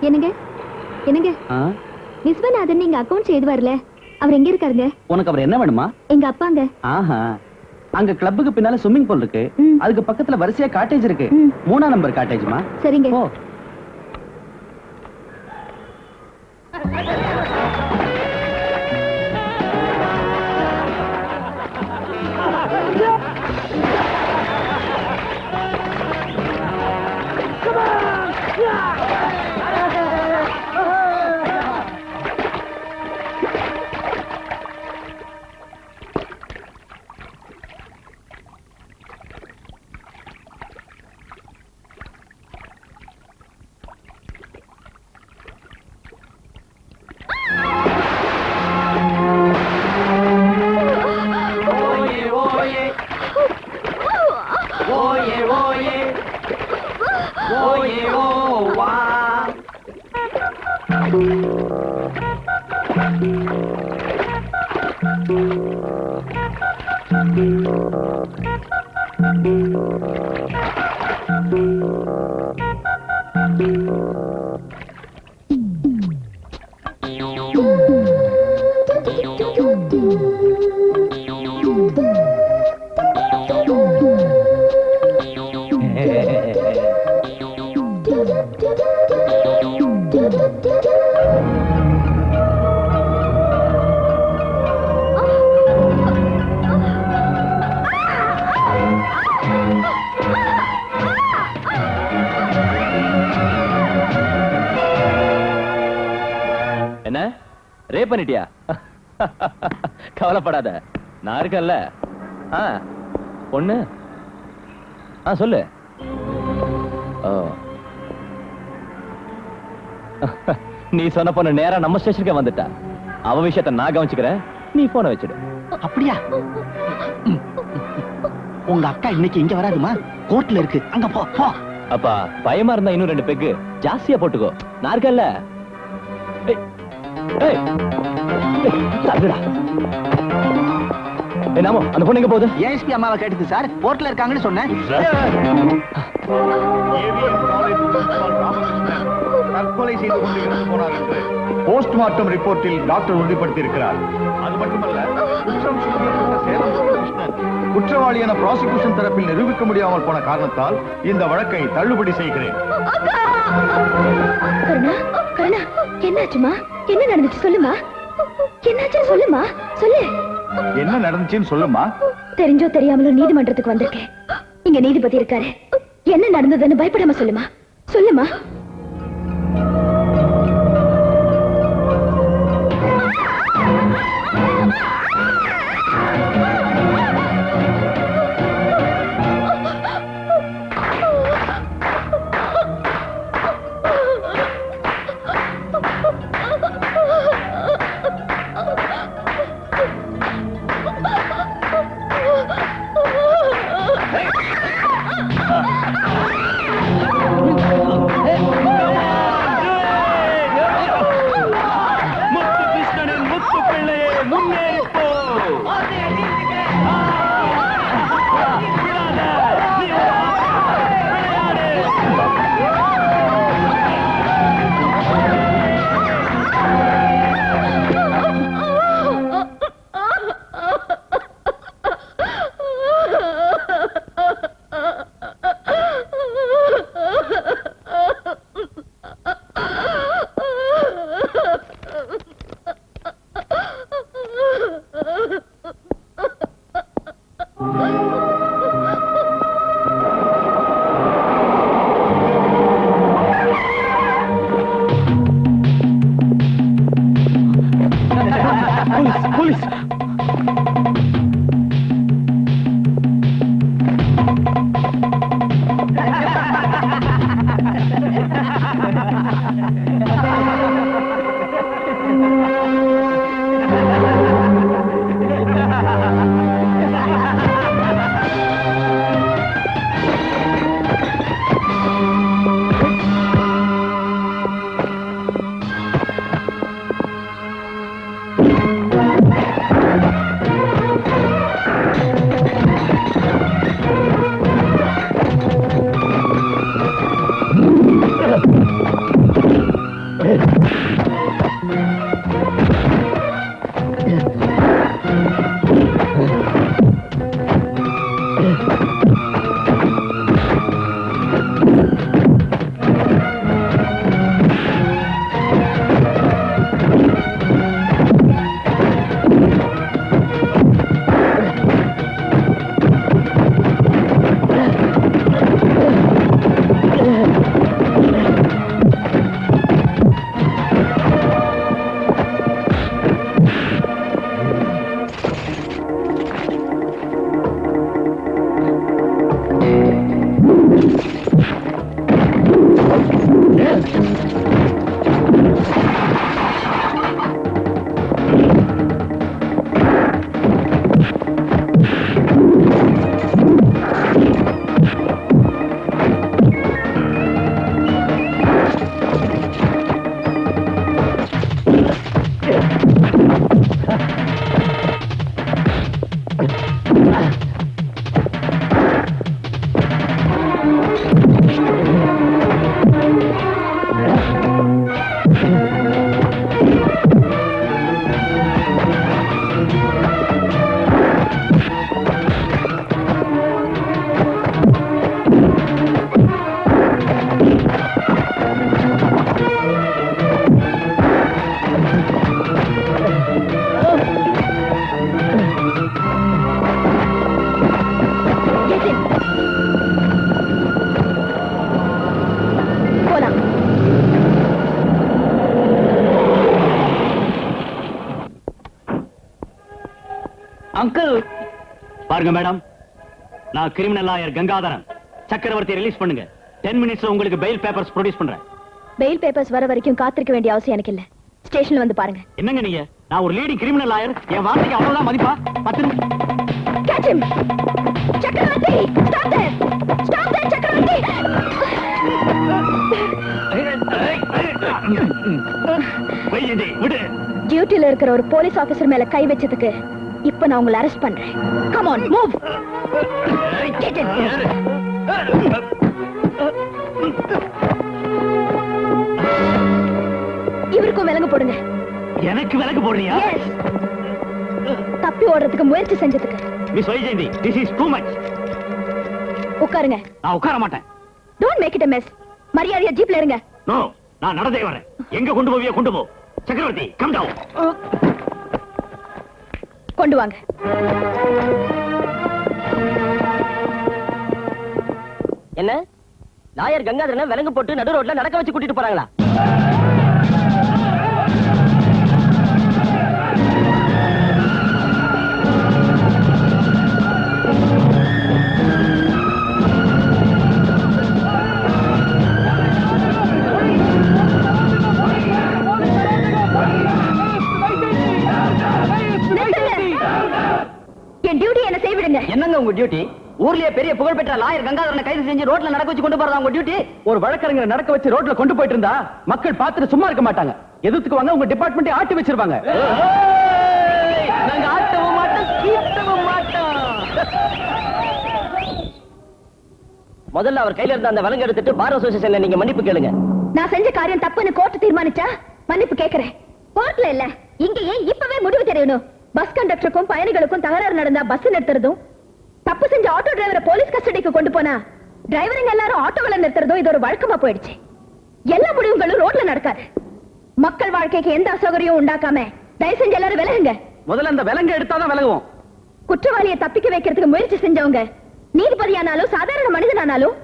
என்னங்க என்னங்க விஸ்வநாதன் நீங்க அக்கவுண்ட் செய்து வரல, அவர் எங்க இருக்காருங்க? உனக்கு அவர் என்ன வேணுமா? எங்க அப்பாங்க. ஆஹா, அங்க கிளப்புக்கு பின்னால ஸ்விம்மிங் பூல் இருக்கு, அதுக்கு பக்கத்துல வரிசையா காட்டேஜ் இருக்கு. 3ஆம் நம்பர் காட்டேஜ்மா. சரிங்க. ஓ, என்ன ரேப் பண்ணிட்டியா? கவலைப்படாத, நான் இருக்கேன்ல. பொண்ணு சொல்லு. நீ சொன்ன பொண்ணு நேரா நம்ம ஸ்டேஷனுக்கு வந்துட்டா. அவ விஷயத்தை நான் கவனிச்சுக்கிறேன், நீ போன வச்சிடு. அப்படியா? உங்க அக்கா இன்னைக்கு இங்க வராதுமா, கோர்ட்ல இருக்கு, அங்க போ போ. அப்பா பயமா இருந்தா இன்னும் 2 பெக்கு ஜாஸ்தியா போட்டுக்கோ, நான் இருக்கேன்ல. அந்த பொண்ணு எங்க போகுது? ஏஎஸ்பி அம்மாவை கேட்டது சார், கோர்ட்ல இருக்காங்கன்னு சொன்னேன். தற்கொலை செய்து கொண்டு இறந்து போனார் என்று போஸ்ட்மார்ட்டம் ரிப்போர்ட்டில் டாக்டர் உறுதிப்படுத்தி இருக்கிறார். அது மட்டுமல்ல, குற்றம் சுமத்தப்பட்ட சேலம் கிருஷ்ணன் குற்றவாளி என ப்ராசிக்யூஷன் தரப்பில் நிரூபிக்க முடியாமல் போன காரணத்தால் இந்த வழக்கை தள்ளுபடி செய்கிறேன். என்னாச்சுமா? என்ன நடந்துச்சு சொல்லுமா? என்னாச்சு சொல்லுமா, சொல்லு. என்ன நடந்துச்சுன்னு சொல்லுமா. தெரிஞ்சோ தெரியாமலோ நீதிமன்றத்துக்கு வந்திருக்கேன். இங்க நீதிபதி இருக்காரு. என்ன நடந்ததுன்னு பயப்படாம சொல்லுமா, சொல்லுமா. பாருங்க மேடம், நான் கிரிமினல் லாயர் கங்காதரன். சக்கரவர்த்தி ரிலீஸ் பண்ணுங்க. 10 மினிட்ஸ்ல உங்களுக்கு பெயில் பேப்பர்ஸ் ப்ரொடியூஸ் பண்றேன். பெயில் பேப்பர்ஸ் வர வரைக்கும் காத்திருக்க வேண்டிய அவசியம் எனக்கு இல்ல. ஸ்டேஷன்ல வந்து பாருங்க. என்னங்க நீங்க? நான் ஒரு லேடி கிரிமினல் லாயர். என் வார்த்தைக்கு அவ்வளவுதான் மதிப்பா? 10 நிமிஷம். Catch him! சக்கரவர்த்தி! Stop there! Stop there, சக்கரவர்த்தி! வைஜெயந்தி, விடு. டியூட்டில இருக்கிற ஒரு போலீஸ் ஆபீசர் மேல கை வச்சதுக்கு இப்ப நான் உங்களை அரெஸ்ட் பண்றேன். Come on, move! Get him! இவருக்கும் விலங்கு போடுங்க. எனக்கு விலக்கு போடுறியா? Yes. தப்பி ஓடுறதுக்கு முயற்சி செஞ்சதுக்கு. Miss Vaijayanthi, this is too much. உட்காருங்க. நான் உட்கார மாட்டேன். Don't make it a mess. மரியாதையா ஜீப்ல இருங்க. நோ, நான் நடந்தே வரேன். எங்க கொண்டு போவியா கொண்டு போ. சக்கரவர்த்தி, கம் டவுன். கொண்டு வாங்க. என்ன லாயர் கங்காதரனை விலங்கு போட்டு நடு ரோட்ல நடக்க வச்சு கூட்டிட்டு போறாங்களா? என் டியூட்டி என்ன செய்விடுங்க. என்னங்க உங்க டியூட்டி? ஊர்லயே பெரிய புகழ்பெற்ற லாயர் கங்காதரனை கைது செஞ்சு ரோட்ல நடக்க வச்சு கொண்டு போறதா உங்க டியூட்டி? ஒரு வழக்கறிஞரை நடக்க வச்சு ரோட்ல கொண்டு போயிட்டு இருந்தா மக்கள் பார்த்துட்டு சும்மா இருக்க மாட்டாங்க. எதிர்த்துக்கு வாங்க, உங்க டிபார்ட்மெண்ட் ஆட்டி வச்சிருவாங்க. நாங்க ஆட்டவும் மாட்டோம், கீட்டவும் மாட்டோம். முதல்ல அவர் கையில இருந்த அந்த விலங்கு எடுத்துட்டு பார் அசோசியேஷன்ல நீங்க மன்னிப்பு கேளுங்க. நான் செஞ்ச காரியம் தப்புன்னு கோர்ட் தீர்மானிச்சா மன்னிப்பு கேக்குறேன். கோர்ட்ல இல்ல, இங்கேயே இப்பவே முடிவு தெரியணும். பஸ் கண்டக்டருக்கும் பயணிகளுக்கும் தகராறு நடந்தா பஸ் நிறுத்துறதும், தப்பு செஞ்ச ஆட்டோ டிரைவரை போலீஸ் கஸ்டடிக்கு கொண்டு போனா டிரைவருங்க எல்லாரும் ஆட்டோவில் நிறுத்துறதும் இது ஒரு வழக்கமா போயிடுச்சு. எல்லா முடிவுகளும் ரோட்ல நடக்காது. மக்கள் வாழ்க்கைக்கு எந்த அசௌகரியம் உண்டாக்காம தயவு செஞ்சு எல்லாரும் விலகுங்க. முதல்ல அந்த விலங்கு எடுத்தாதான் விலகுவோம். குற்றவாளியை தப்பிக்க வைக்கிறதுக்கு முயற்சி செஞ்சவங்க நீதிபதியானாலும் சாதாரண மனிதனானாலும்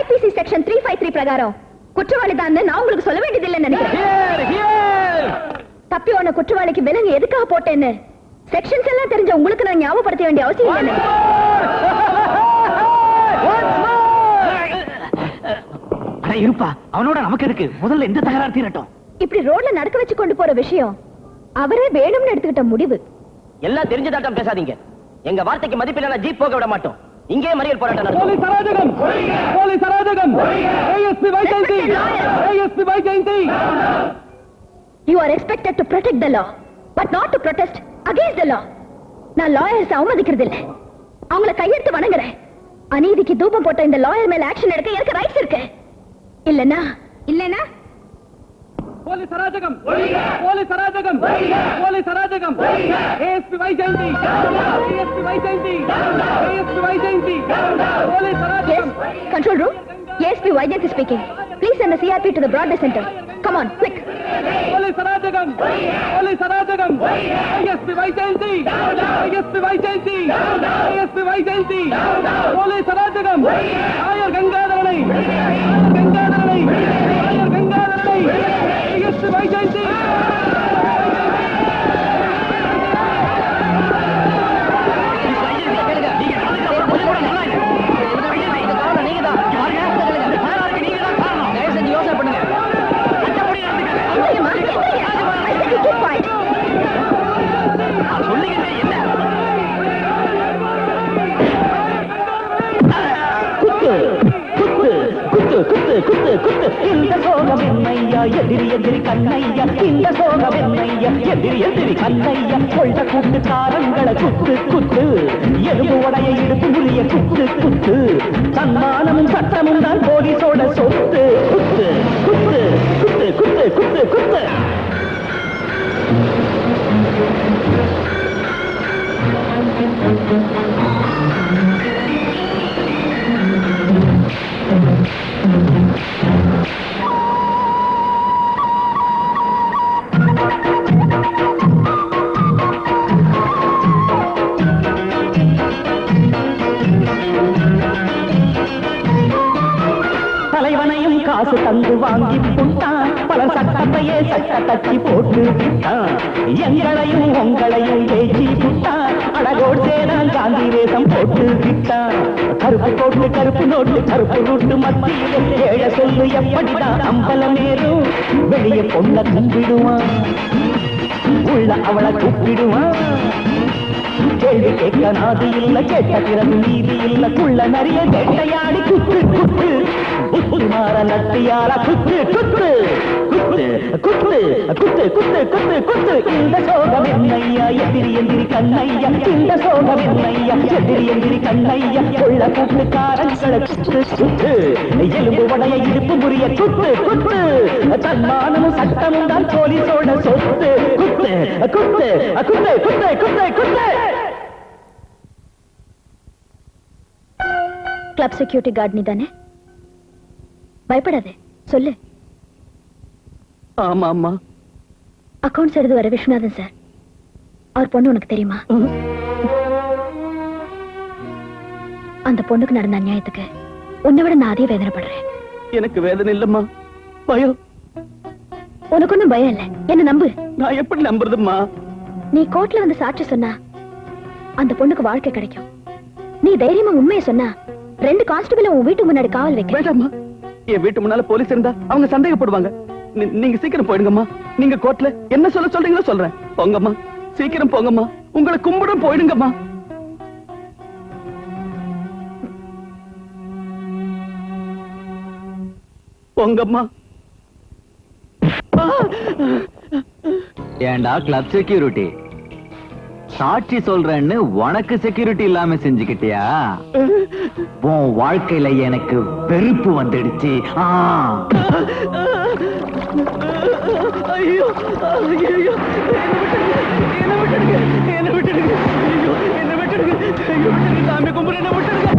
ஐபிசி செக்ஷன் 353 பிரகாரம் குற்றவாளி தான் நான் உங்களுக்கு சொல்ல வேண்டியதில்லைன்னு நினைக்கிறேன். தப்பி ஓன குற்றவாளிக்கு விலங்கு எதுக்காக போட்டேன்னு செக்ஷன்ஸ் எல்லாம் தெரிஞ்ச உங்களுக்கு நான் ஞாபகப்படுத்த வேண்டிய அவசியம் இல்லை. இருப்பா, அவனோட நமக்கு இருக்கு. முதல்ல இந்த தகராறு தீரட்டும். இப்படி ரோட்ல நடக்க வச்சு கொண்டு போற விஷயம் அவரே வேணும்னு எடுத்துக்கிட்ட முடிவு. எல்லாம் தெரிஞ்சதாட்டம் பேசாதீங்க. எங்க வார்த்தைக்கு மதிப்பில்லை, ஜீப் போக விட மாட்டோம். இங்கே மறியல் போராட்டம் நடக்கும். போலீஸ் அராஜகம்! போலீஸ் அராஜகம்! ASP Vaijayanthi! ASP Vaijayanthi! You are expected to protect the law, but not to protest against the law. நான் லாயர்ஸ் அவமதிக்கிறது இல்ல, அவங்கள கையெடுத்து வணங்குறேன். அநீதிக்கு தூபம் போட்ட இந்த லாயர் மேல ஆக்ஷன் எடுக்க எனக்கு ரைட்ஸ் இருக்கு. இல்லனா போலீஸ் அராஜகம்! போலீஸ் அராஜகம்! போலீஸ் அராஜகம்! ASP Vaijayanthi! ASP Vaijayanthi! ASP Vaijayanthi! Police அராஜகம்! control room, ASP Vaijayanthi speaking. Please send the CRP to the Broadway Center. Come on, quick. Police அராஜகம்! போலீஸ் அராஜகம்! ASP Vaijayanthi! ASP Vaijayanthi! ASP Vaijayanthi! Police அராஜகம்! லாயர் கங்காதரனை! கங்காதரனை! லாயர் கங்காதரனை! ஏஎஸ்பி வைஜெயந்தி! இந்த சோகம் என்னையா எதிரி எதிரி கண்ணையா, இந்த சோகம் என்னையா எதிரி எதிரி கண்ணையா, கொள்ள கூட்டுக்காரங்களை குத்து குத்து, எலும்பு உடைய இடுப்பு முறிய குத்து குத்து, சன்மானமும் சட்டமும் தான் போலீஸோட சொத்து, குத்து குத்து குத்து குத்து குத்து குத்து. தலைவனை காசு தந்து வாங்கி புட்டான் பல சட்டத்தையே சட்ட தட்டி போட்டு விட்டான் எங்களையும் உங்களையும் ஏச்சி புட்டான் அழகோடு சேதான் காந்தி வேஷம் போட்டு விட்டான் கருப்பு போட்டு கருப்பு நோட்டு கருப்பு ரூட்டு மத்தியிலே ஏழ சொல்லு எப்படிதான் அம்பலமேறும் வெளியே பொண்ண கும்பிடுவான் உள்ள அவளை கூப்பிடுவான் கேள்வி கேட்க நாதி இல்ல கேட்ட பிறகு நீதி இல்ல குள்ள நிறைய வேட்டையாடி குத்து குத்து குத்து மாற நட்டியால குத்து குத்து குத்து குத்து குத்து குத்து குத்து குத்து இந்த சோகம் என்னையா எதிரி எந்திரி கண்ணையா இந்த சோகம் என்னையா எதிரி எந்திரி கண்ணையா கொள்ள கூட்டுக்காரங்களை குத்து குத்து எலும்பு வடைய இடுப்பு முறிய குத்து குத்து தன்மானமும் சட்டமும் தான் போலீஸோட சொத்து குத்து குத்து குத்து குத்து குத்து குத்து கிளப் செக்யூரிட்டி கார்டு நீ தானே? பயப்படாதே, சொல்லு. ஆமா அம்மா. அக்கவுண்ட்ஸ் எழுது வர விஸ்வநாதன் சார். அவர் பொண்ணு உனக்கு தெரியுமா? அந்த பொண்ணுக்கு நடந்த அநியாயத்துக்கு உன்னை விட நான் அதே வேதனைப்படுறேன். எனக்கு வேதனை இல்லம்மா, பயம். உனக்கு ஒன்னும் பயம் இல்ல, என்ன நம்பு. நான் எப்படி நம்புறதும்மா? நீ கோர்ட்ல வந்து சாட்சி சொன்னா அந்த பொண்ணுக்கு வாழ்க்கை கிடைக்கும். நீ தைரியமா உண்மையை சொன்னா 2 கான்ஸ்டபிள் உன் வீட்டு முன்னாடி காவல் வைக்க. வேண்டாம்மா, என் வீட்டு முன்னால போலீஸ் இருந்தா அவங்க சந்தேகப்படுவாங்க. நீங்க சீக்கிரம் போயிடுங்கம்மா. நீங்க கோர்ட்ல என்ன சொல்ல சொல்றீங்களோ சொல்றேன். போங்கம்மா, சீக்கிரம் போங்கம்மா. உங்களை கும்பிட போயிடுங்கம்மா. போங்கம்மா. ஏண்டா கிளப் செக்யூரிட்டி, சாட்சி சொல்றேன்னு உனக்கு செக்யூரிட்டி இல்லாம செஞ்சுக்கிட்டியா? உன் வாழ்க்கையில எனக்கு வெறுப்பு வந்துடுச்சு. ஐயோ ஐயோ, என்ன விட்டுடுங்க, என்ன விட்டுடுங்க, என்ன விட்டுடுங்க, சாமி கும்பிடு, என்ன விட்டுடுங்க.